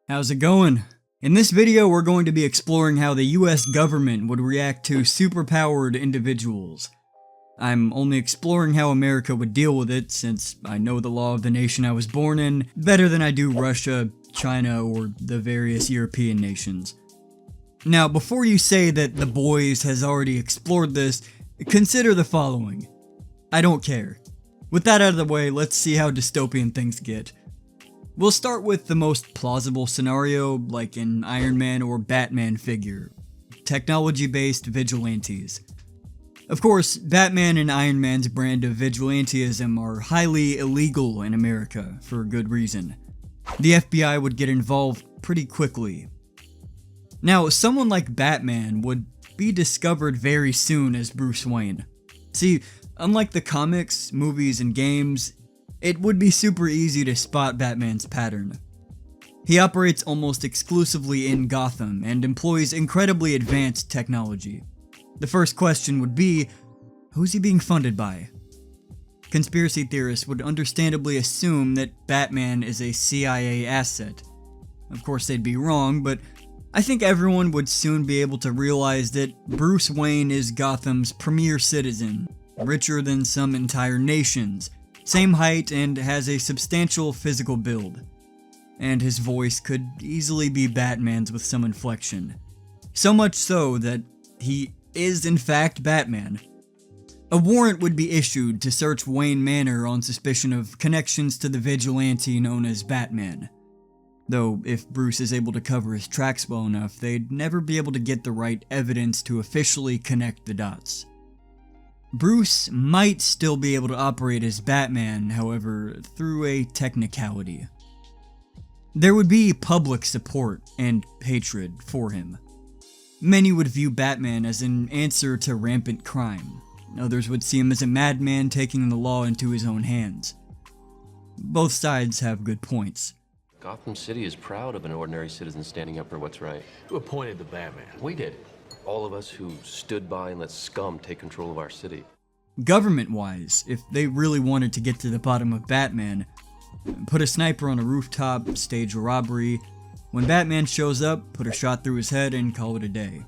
How's it going? In this video, we're going to be exploring how the US government would react to superpowered individuals. I'm only exploring how America would deal with it, since I know the law of the nation I was born in better than I do Russia, China, or the various European nations. Now, before you say that The Boys has already explored this, consider the following. I don't care. With that out of the way, let's see how dystopian things get. We'll start with the most plausible scenario, like an Iron Man or Batman figure. Technology-based vigilantes. Of course, Batman and Iron Man's brand of vigilantism are highly illegal in America, for good reason. The FBI would get involved pretty quickly. Now, someone like Batman would be discovered very soon as Bruce Wayne. See, unlike the comics, movies, and games, it would be super easy to spot Batman's pattern. He operates almost exclusively in Gotham and employs incredibly advanced technology. The first question would be, who's he being funded by? Conspiracy theorists would understandably assume that Batman is a CIA asset. Of course, they'd be wrong, but I think everyone would soon be able to realize that Bruce Wayne is Gotham's premier citizen, richer than some entire nations, same height, and has a substantial physical build. And his voice could easily be Batman's with some inflection. So much so that he is in fact Batman. A warrant would be issued to search Wayne Manor on suspicion of connections to the vigilante known as Batman. Though, if Bruce is able to cover his tracks well enough, they'd never be able to get the right evidence to officially connect the dots. Bruce might still be able to operate as Batman, however, through a technicality. There would be public support and hatred for him. Many would view Batman as an answer to rampant crime. Others would see him as a madman taking the law into his own hands. Both sides have good points. Gotham City is proud of an ordinary citizen standing up for what's right. Who appointed the Batman? We did. All of us who stood by and let scum take control of our city. Government-wise, if they really wanted to get to the bottom of Batman, put a sniper on a rooftop, stage a robbery. When Batman shows up, put a shot through his head and call it a day.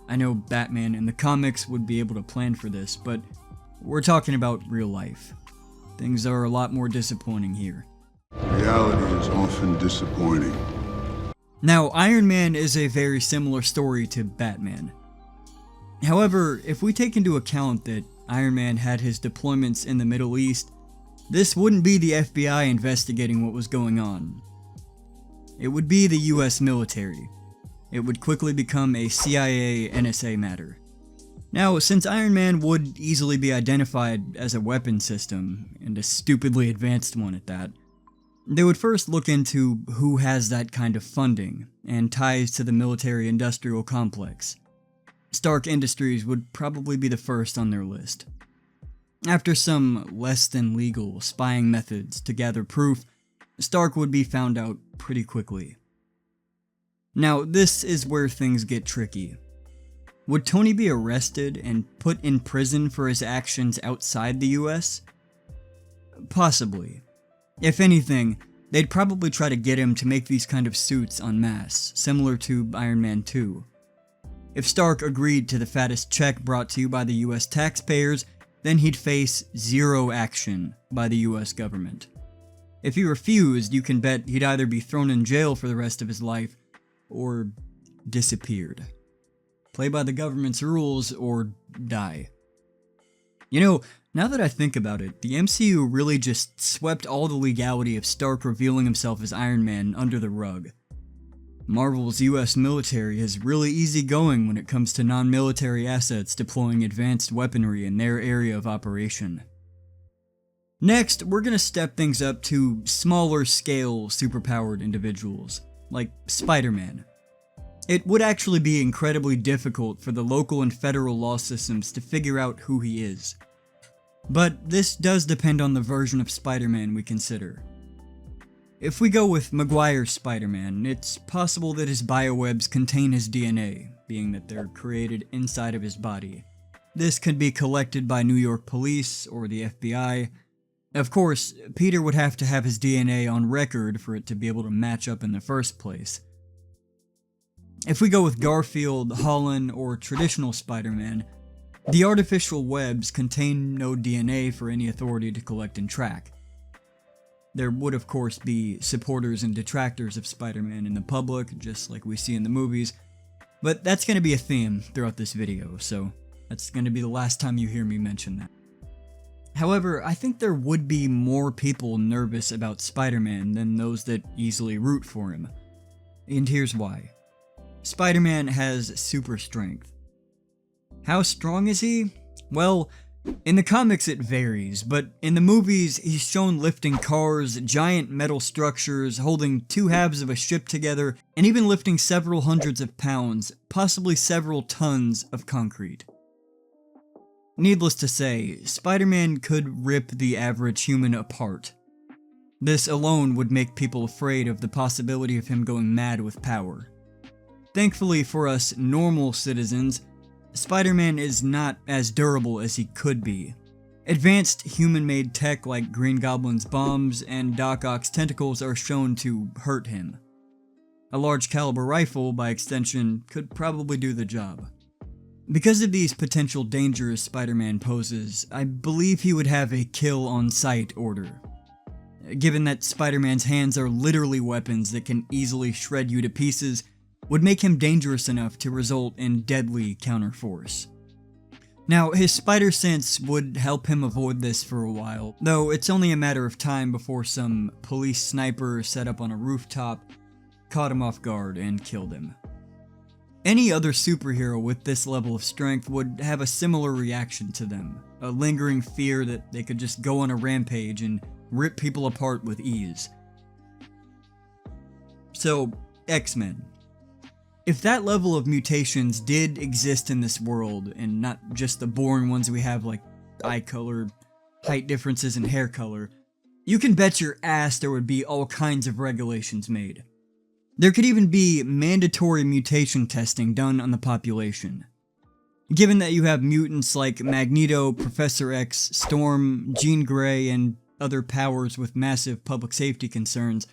I know Batman in the comics would be able to plan for this, but we're talking about real life. Things are a lot more disappointing here. Reality is often disappointing. Now, Iron Man is a very similar story to Batman. However, if we take into account that Iron Man had his deployments in the Middle East, this wouldn't be the FBI investigating what was going on. It would be the US military. It would quickly become a CIA-NSA matter. Now, since Iron Man would easily be identified as a weapon system, and a stupidly advanced one at that, they would first look into who has that kind of funding and ties to the military-industrial complex. Stark Industries would probably be the first on their list. After some less-than-legal spying methods to gather proof, Stark would be found out pretty quickly. Now, this is where things get tricky. Would Tony be arrested and put in prison for his actions outside the US? Possibly. If anything, they'd probably try to get him to make these kind of suits en masse, similar to Iron Man 2. If Stark agreed to the fattest check brought to you by the US taxpayers, then he'd face zero action by the US government. If he refused, you can bet he'd either be thrown in jail for the rest of his life, or disappeared. Play by the government's rules, or die. You know, now that I think about it, the MCU really just swept all the legality of Stark revealing himself as Iron Man under the rug. Marvel's US military is really easygoing when it comes to non-military assets deploying advanced weaponry in their area of operation. Next, we're gonna step things up to smaller scale superpowered individuals, like Spider-Man. It would actually be incredibly difficult for the local and federal law systems to figure out who he is. But this does depend on the version of Spider-Man we consider. If we go with Maguire's Spider-Man, it's possible that his biowebs contain his DNA, being that they're created inside of his body. This could be collected by New York police or the FBI, Of course, Peter would have to have his DNA on record for it to be able to match up in the first place. If we go with Garfield, Holland, or traditional Spider-Man, the artificial webs contain no DNA for any authority to collect and track. There would of course be supporters and detractors of Spider-Man in the public, just like we see in the movies, but that's going to be a theme throughout this video, so that's going to be the last time you hear me mention that. However, I think there would be more people nervous about Spider-Man than those that easily root for him. And here's why. Spider-Man has super strength. How strong is he? Well, in the comics it varies, but in the movies he's shown lifting cars, giant metal structures, holding two halves of a ship together, and even lifting several hundreds of pounds, possibly several tons of concrete. Needless to say, Spider-Man could rip the average human apart. This alone would make people afraid of the possibility of him going mad with power. Thankfully for us normal citizens, Spider-Man is not as durable as he could be. Advanced human-made tech like Green Goblin's bombs and Doc Ock's tentacles are shown to hurt him. A large caliber rifle, by extension, could probably do the job. Because of these potential dangers Spider-Man poses, I believe he would have a kill-on-sight order. Given that Spider-Man's hands are literally weapons that can easily shred you to pieces, would make him dangerous enough to result in deadly counterforce. Now, his spider sense would help him avoid this for a while, though it's only a matter of time before some police sniper set up on a rooftop caught him off guard and killed him. Any other superhero with this level of strength would have a similar reaction to them, a lingering fear that they could just go on a rampage and rip people apart with ease. So, X-Men. If that level of mutations did exist in this world, and not just the boring ones we have like eye color, height differences, and hair color, you can bet your ass there would be all kinds of regulations made. There could even be mandatory mutation testing done on the population. Given that you have mutants like Magneto, Professor X, Storm, Jean Grey, and other powers with massive public safety concerns,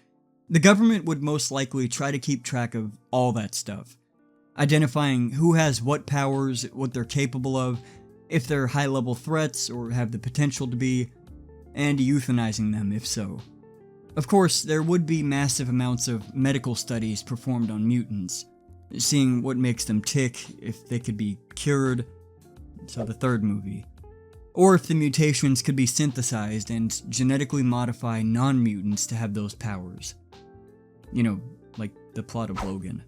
the government would most likely try to keep track of all that stuff, identifying who has what powers, what they're capable of, if they're high-level threats or have the potential to be, and euthanizing them if so. Of course, there would be massive amounts of medical studies performed on mutants, seeing what makes them tick, if they could be cured, so the third movie, or if the mutations could be synthesized and genetically modify non-mutants to have those powers. You know, like the plot of Logan.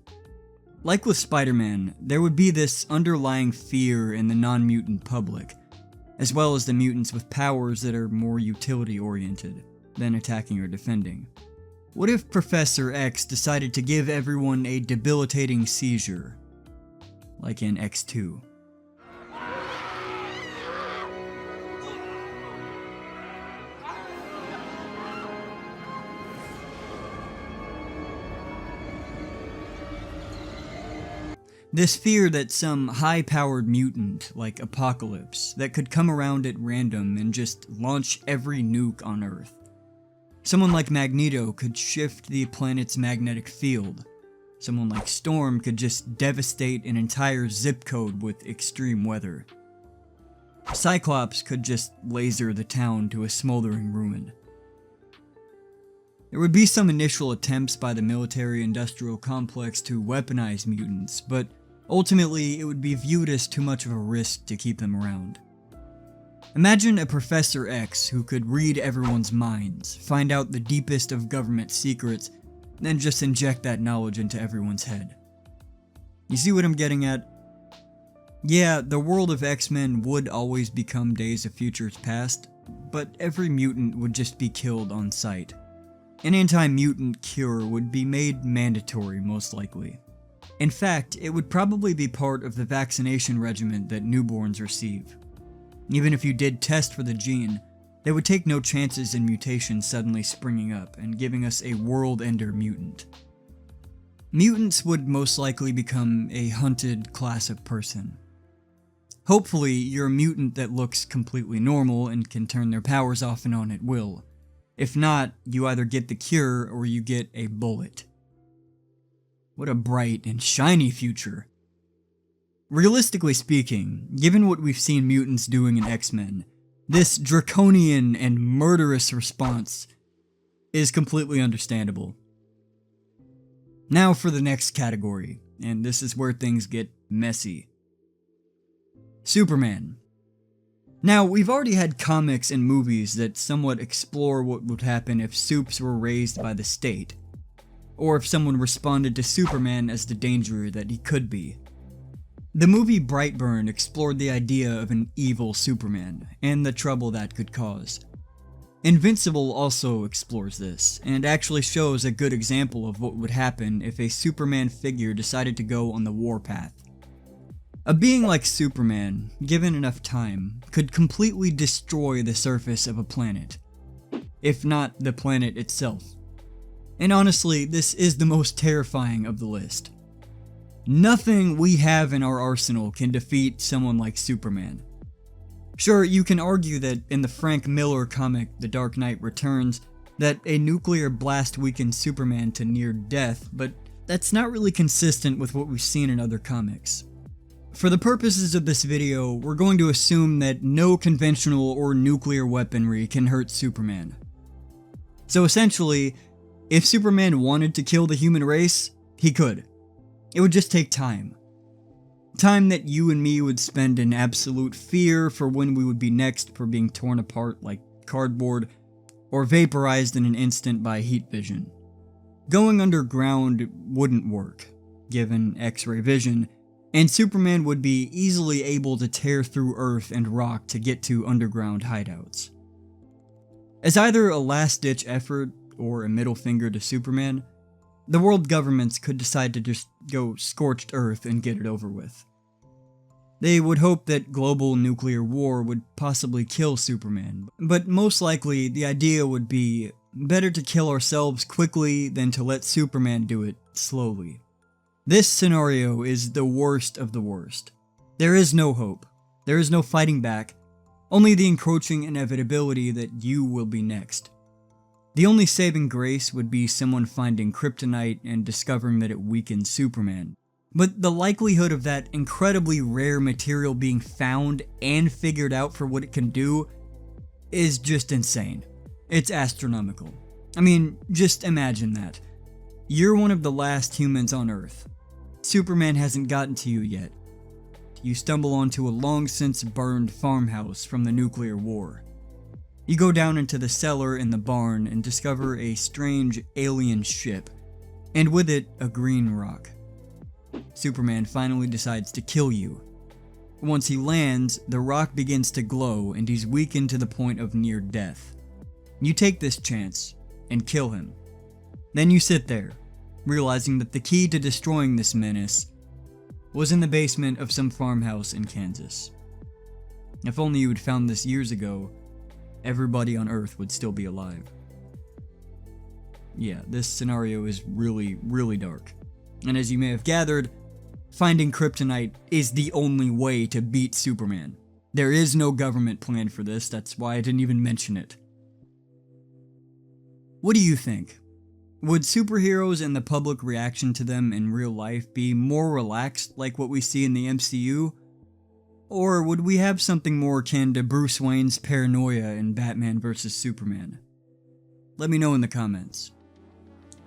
Like with Spider-Man, there would be this underlying fear in the non-mutant public, as well as the mutants with powers that are more utility-oriented than attacking or defending. What if Professor X decided to give everyone a debilitating seizure, like in X2? This fear that some high-powered mutant, like Apocalypse, that could come around at random and just launch every nuke on Earth. Someone like Magneto could shift the planet's magnetic field. Someone like Storm could just devastate an entire zip code with extreme weather. Cyclops could just laser the town to a smoldering ruin. There would be some initial attempts by the military-industrial complex to weaponize mutants, but ultimately it would be viewed as too much of a risk to keep them around. Imagine a Professor X who could read everyone's minds, find out the deepest of government secrets, then just inject that knowledge into everyone's head. You see what I'm getting at? Yeah, the world of X-Men would always become Days of Futures Past, but every mutant would just be killed on sight. An anti-mutant cure would be made mandatory, most likely. In fact, it would probably be part of the vaccination regimen that newborns receive. Even if you did test for the gene, they would take no chances in mutations suddenly springing up and giving us a world-ender mutant. Mutants would most likely become a hunted class of person. Hopefully, you're a mutant that looks completely normal and can turn their powers off and on at will. If not, you either get the cure or you get a bullet. What a bright and shiny future. Realistically speaking, given what we've seen mutants doing in X-Men, this draconian and murderous response is completely understandable. Now for the next category, and this is where things get messy. Superman. Now, we've already had comics and movies that somewhat explore what would happen if supes were raised by the state, or if someone responded to Superman as the danger that he could be. The movie Brightburn explored the idea of an evil Superman, and the trouble that could cause. Invincible also explores this, and actually shows a good example of what would happen if a Superman figure decided to go on the warpath. A being like Superman, given enough time, could completely destroy the surface of a planet, if not the planet itself. And honestly, this is the most terrifying of the list. Nothing we have in our arsenal can defeat someone like Superman. Sure, you can argue that in the Frank Miller comic The Dark Knight Returns, that a nuclear blast weakened Superman to near death, but that's not really consistent with what we've seen in other comics. For the purposes of this video, we're going to assume that no conventional or nuclear weaponry can hurt Superman. So essentially, if Superman wanted to kill the human race, he could. It would just take time. Time that you and me would spend in absolute fear for when we would be next for being torn apart like cardboard, or vaporized in an instant by heat vision. Going underground wouldn't work, given X-ray vision, and Superman would be easily able to tear through earth and rock to get to underground hideouts. As either a last-ditch effort or a middle finger to Superman, the world governments could decide to just go scorched earth and get it over with. They would hope that global nuclear war would possibly kill Superman, but most likely the idea would be better to kill ourselves quickly than to let Superman do it slowly. This scenario is the worst of the worst. There is no hope. There is no fighting back, only the encroaching inevitability that you will be next. The only saving grace would be someone finding kryptonite and discovering that it weakens Superman. But the likelihood of that incredibly rare material being found and figured out for what it can do is just insane. It's astronomical. I mean, just imagine that. You're one of the last humans on Earth. Superman hasn't gotten to you yet. You stumble onto a long since burned farmhouse from the nuclear war. You go down into the cellar in the barn and discover a strange alien ship, and with it, a green rock. Superman finally decides to kill you. Once he lands, the rock begins to glow and he's weakened to the point of near death. You take this chance and kill him. Then you sit there, realizing that the key to destroying this menace was in the basement of some farmhouse in Kansas. If only you had found this years ago, everybody on Earth would still be alive. Yeah, this scenario is really, really dark. And as you may have gathered, finding kryptonite is the only way to beat Superman. There is no government plan for this, that's why I didn't even mention it. What do you think? Would superheroes and the public reaction to them in real life be more relaxed like what we see in the MCU? Or would we have something more akin to Bruce Wayne's paranoia in Batman vs. Superman? Let me know in the comments.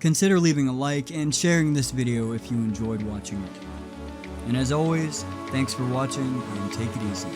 Consider leaving a like and sharing this video if you enjoyed watching it. And as always, thanks for watching and take it easy.